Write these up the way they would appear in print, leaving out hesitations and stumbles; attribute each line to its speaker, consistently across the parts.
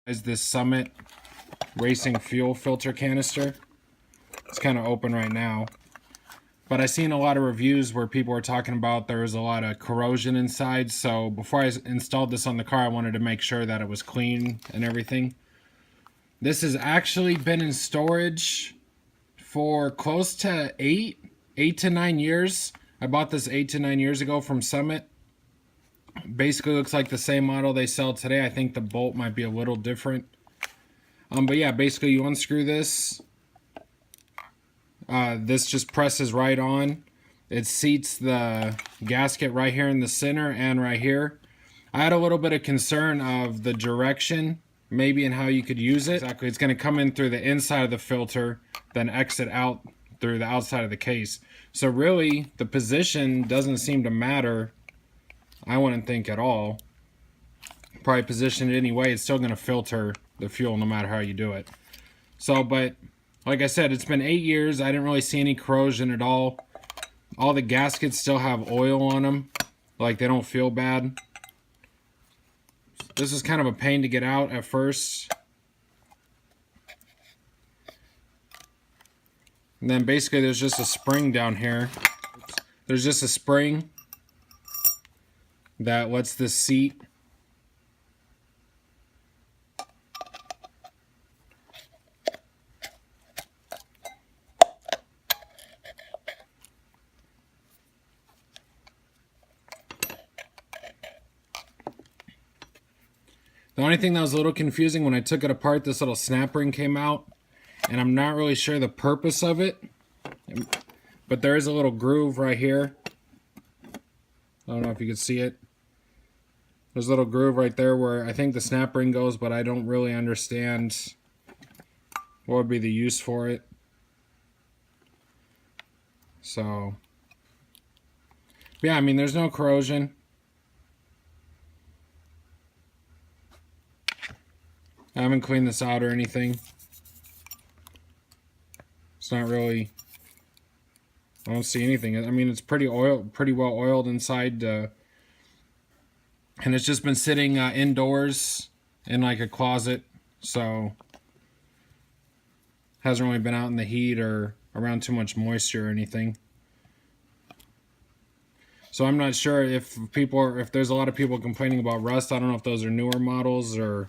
Speaker 1: Is this Summit Racing Fuel Filter canister. It's kind of open right now. But I've seen a lot of reviews where people were talking about there was a lot of corrosion inside. So before I installed this on the car, I wanted to make sure that it was clean and everything. This has actually been in storage for close to 8 to 9 years. I bought this 8 to 9 years ago from Summit. Basically looks like the same model they sell today. I think the bolt might be a little different. But yeah, basically you unscrew this. This just presses right on. It seats the gasket right here in the center and right here. I had a little bit of concern of the direction, maybe, and how you could use it. Exactly, it's going to come in through the inside of the filter, then exit out through the outside of the case. So really, the position doesn't seem to matter, I wouldn't think, at all. Probably position it anyway, it's still going to filter the fuel no matter how you do it. So, but like I said, it's been 8 years. I didn't really see any corrosion at all. All the gaskets still have oil on them. Like, they don't feel bad. This is kind of a pain to get out at first. And then basically there's just a spring down here. There's just a spring that lets this seat. The only thing that was a little confusing, when I took it apart, this little snap ring came out, and I'm not really sure the purpose of it, but there is a little groove right here. I don't know if you can see it. There's a little groove right there where I think the snap ring goes, but I don't really understand what would be the use for it. So, yeah, I mean, there's no corrosion. I haven't cleaned this out or anything. It's not really, I don't see anything. I mean, it's pretty well oiled inside, and it's just been sitting indoors in like a closet, so hasn't really been out in the heat or around too much moisture or anything. So I'm not sure if there's a lot of people complaining about rust. I don't know if those are newer models or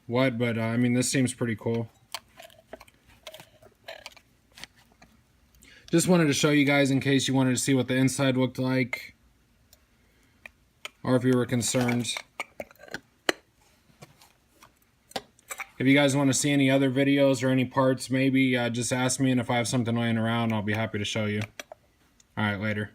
Speaker 1: what, but I mean, this seems pretty cool. Just wanted to show you guys in case you wanted to see what the inside looked like, or if you were concerned. If you guys want to see any other videos or any parts, maybe just ask me, and if I have something laying around, I'll be happy to show you. Alright, later.